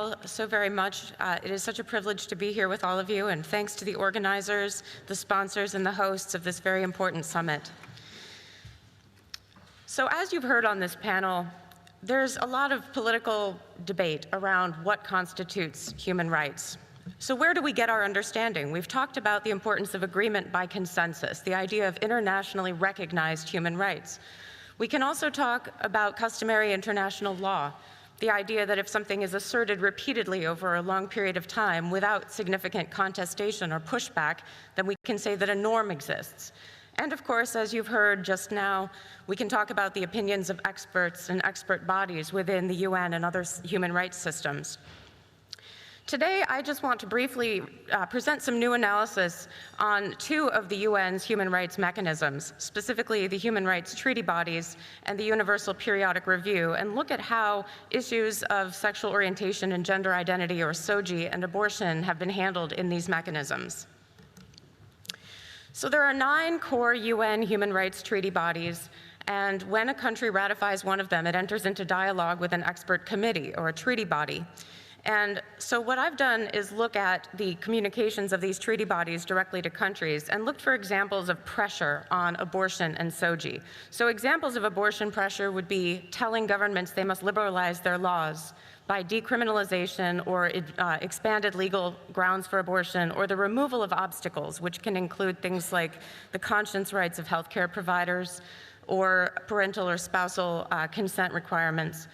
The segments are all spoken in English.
all so very much. It is such a privilege to be here with all of you, and thanks to the organizers, the sponsors, and the hosts of this very important summit. So as you've heard on this panel, there's a lot of political debate around what constitutes human rights. So where do we get our understanding? We've talked about the importance of agreement by consensus, the idea of internationally recognized human rights. We can also talk about customary international law, the idea that if something is asserted repeatedly over a long period of time without significant contestation or pushback, then we can say that a norm exists. And of course, as you've heard just now, we can talk about the opinions of experts and expert bodies within the UN and other human rights systems. Today, I just want to briefly present some new analysis on two of the UN's human rights mechanisms, specifically the human rights treaty bodies and the Universal Periodic Review, and look at how issues of sexual orientation and gender identity, or SOGI, and abortion have been handled in these mechanisms. So there are 9 core UN human rights treaty bodies, and when a country ratifies one of them, it enters into dialogue with an expert committee or a treaty body. And so what I've done is look at the communications of these treaty bodies directly to countries and looked for examples of pressure on abortion and SOGI. So examples of abortion pressure would be telling governments they must liberalize their laws by decriminalization or expanded legal grounds for abortion, or the removal of obstacles, which can include things like the conscience rights of healthcare providers or parental or spousal consent requirements.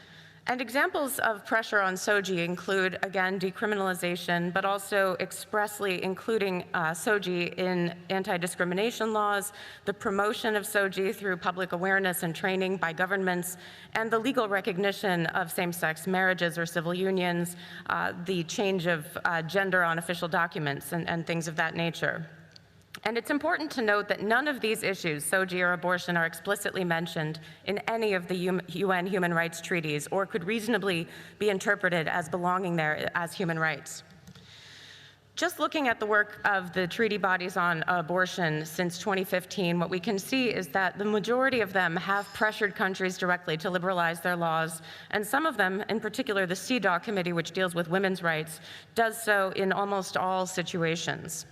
And examples of pressure on SOGI include, again, decriminalization, but also expressly including SOGI in anti-discrimination laws, the promotion of SOGI through public awareness and training by governments, and the legal recognition of same-sex marriages or civil unions, the change of gender on official documents, and things of that nature. And it's important to note that none of these issues, SOGI or abortion, are explicitly mentioned in any of the UN human rights treaties or could reasonably be interpreted as belonging there as human rights. Just looking at the work of the treaty bodies on abortion since 2015, what we can see is that the majority of them have pressured countries directly to liberalize their laws, and some of them, in particular the CEDAW committee, which deals with women's rights, does so in almost all situations.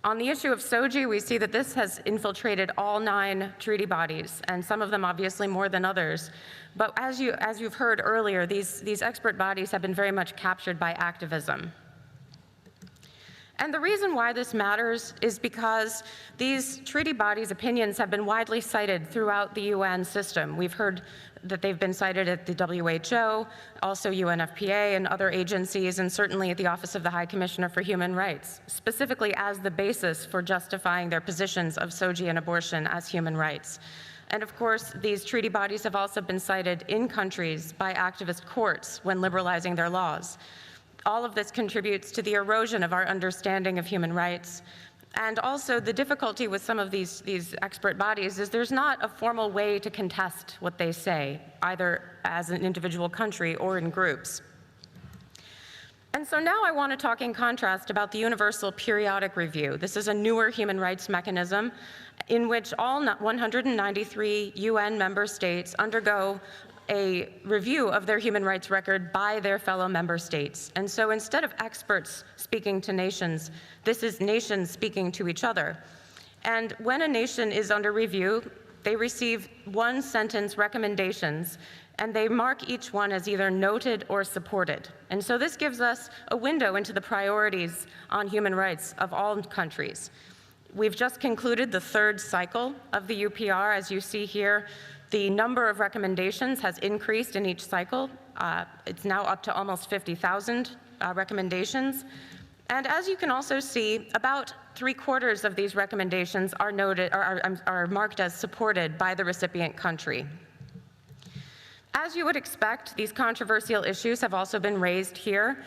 On the issue of SOGI, we see that this has infiltrated all 9 treaty bodies, and some of them obviously more than others. But as you've heard earlier, these expert bodies have been very much captured by activism. And the reason why this matters is because these treaty bodies' opinions have been widely cited throughout the UN system. We've heard that they've been cited at the WHO, also UNFPA and other agencies, and certainly at the Office of the High Commissioner for Human Rights, specifically as the basis for justifying their positions of SOGI and abortion as human rights. And of course, these treaty bodies have also been cited in countries by activist courts when liberalizing their laws. All of this contributes to the erosion of our understanding of human rights. And also the difficulty with some of these expert bodies is there's not a formal way to contest what they say, either as an individual country or in groups. And so now I want to talk in contrast about the Universal Periodic Review. This is a newer human rights mechanism in which all 193 UN member states undergo a review of their human rights record by their fellow member states. And so instead of experts speaking to nations, this is nations speaking to each other. And when a nation is under review, they receive 1-sentence recommendations, and they mark each one as either noted or supported. And so this gives us a window into the priorities on human rights of all countries. We've just concluded the 3rd cycle of the UPR, as you see here. The number of recommendations has increased in each cycle. It's now up to almost 50,000 recommendations. And as you can also see, about 3/4 of these recommendations are marked as supported by the recipient country. As you would expect, these controversial issues have also been raised here.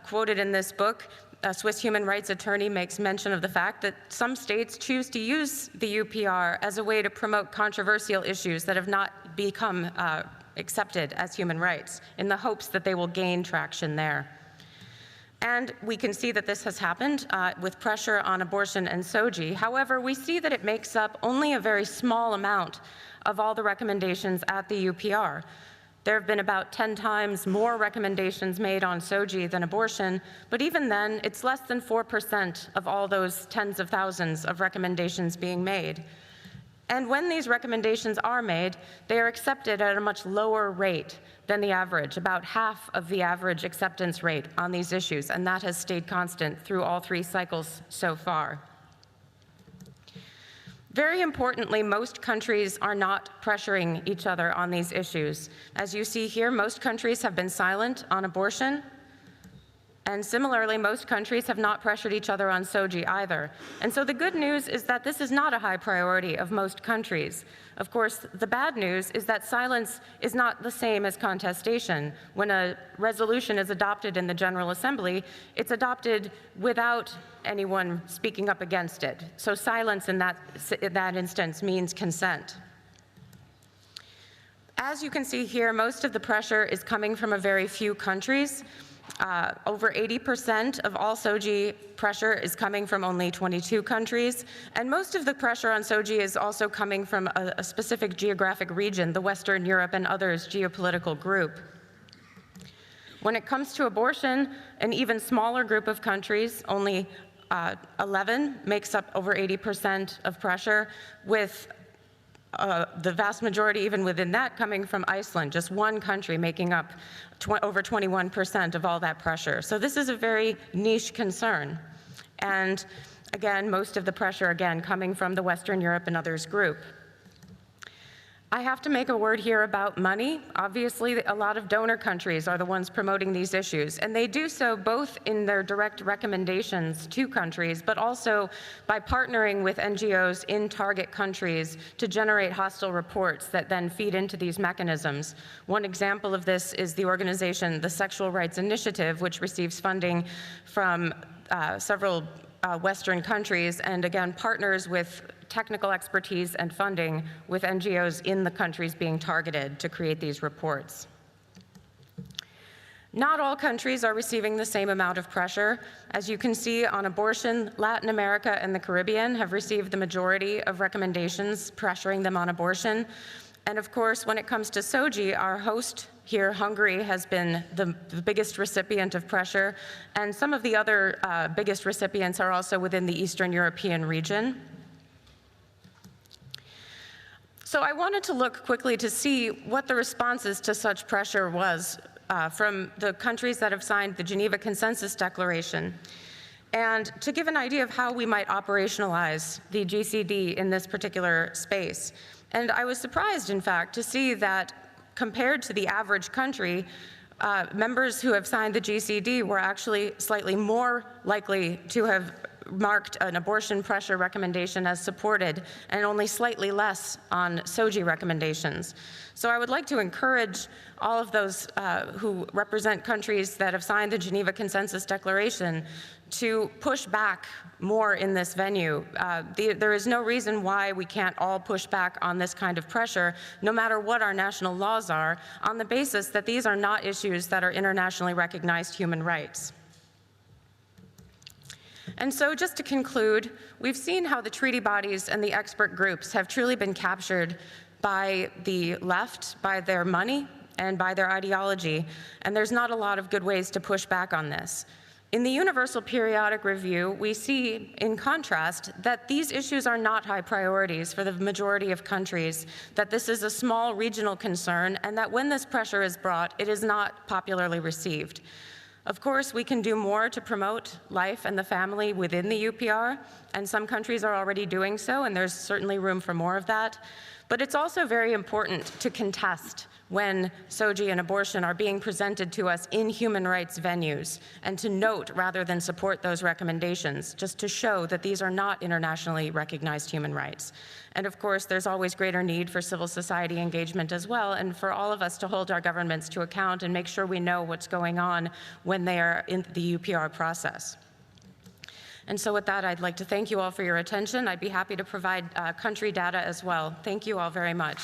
Quoted in this book, a Swiss human rights attorney makes mention of the fact that some states choose to use the UPR as a way to promote controversial issues that have not become accepted as human rights, in the hopes that they will gain traction there. And we can see that this has happened with pressure on abortion and SOGI. However, we see that it makes up only a very small amount of all the recommendations at the UPR. There have been about 10 times more recommendations made on SOGI than abortion, but even then, it's less than 4% of all those tens of thousands of recommendations being made. And when these recommendations are made, they are accepted at a much lower rate than the average, about half of the average acceptance rate on these issues, and that has stayed constant through all 3 cycles so far. Very importantly, most countries are not pressuring each other on these issues. As you see here, most countries have been silent on abortion, and similarly, most countries have not pressured each other on SOGI either. And so the good news is that this is not a high priority of most countries. Of course, the bad news is that silence is not the same as contestation. When a resolution is adopted in the General Assembly, it's adopted without anyone speaking up against it. So silence in that instance means consent. As you can see here, most of the pressure is coming from a very few countries. Over 80% of all SOGI pressure is coming from only 22 countries, and most of the pressure on SOGI is also coming from a specific geographic region, the Western Europe and others geopolitical group. When it comes to abortion, an even smaller group of countries, only 11, makes up over 80% of pressure, with the vast majority, even within that, coming from Iceland, just one country making up over 21% of all that pressure. So this is a very niche concern. And again, most of the pressure, again, coming from the Western Europe and others group. I have to make a word here about money. Obviously, a lot of donor countries are the ones promoting these issues, and they do so both in their direct recommendations to countries, but also by partnering with NGOs in target countries to generate hostile reports that then feed into these mechanisms. One example of this is the organization, the Sexual Rights Initiative, which receives funding from several Western countries, and again, partners with technical expertise and funding with NGOs in the countries being targeted to create these reports. Not all countries are receiving the same amount of pressure. As you can see on abortion, Latin America and the Caribbean have received the majority of recommendations pressuring them on abortion. And of course, when it comes to SOGI, our host here, Hungary, has been the biggest recipient of pressure, and some of the other biggest recipients are also within the Eastern European region. So I wanted to look quickly to see what the responses to such pressure was from the countries that have signed the Geneva Consensus Declaration, and to give an idea of how we might operationalize the GCD in this particular space. And I was surprised, in fact, to see that compared to the average country, members who have signed the GCD were actually slightly more likely to have marked an abortion pressure recommendation as supported, and only slightly less on SOGI recommendations. So I would like to encourage all of those who represent countries that have signed the Geneva Consensus Declaration to push back more in this venue. There is no reason why we can't all push back on this kind of pressure, no matter what our national laws are, on the basis that these are not issues that are internationally recognized human rights. And so just to conclude, we've seen how the treaty bodies and the expert groups have truly been captured by the left, by their money, and by their ideology, and there's not a lot of good ways to push back on this. In the Universal Periodic Review, we see, in contrast, that these issues are not high priorities for the majority of countries, that this is a small regional concern, and that when this pressure is brought, it is not popularly received. Of course, we can do more to promote life and the family within the UPR, and some countries are already doing so, and there's certainly room for more of that. But it's also very important to contest when SOGI and abortion are being presented to us in human rights venues, and to note rather than support those recommendations, just to show that these are not internationally recognized human rights. And of course, there's always greater need for civil society engagement as well, and for all of us to hold our governments to account and make sure we know what's going on when they are in the UPR process. And so with that, I'd like to thank you all for your attention. I'd be happy to provide country data as well. Thank you all very much.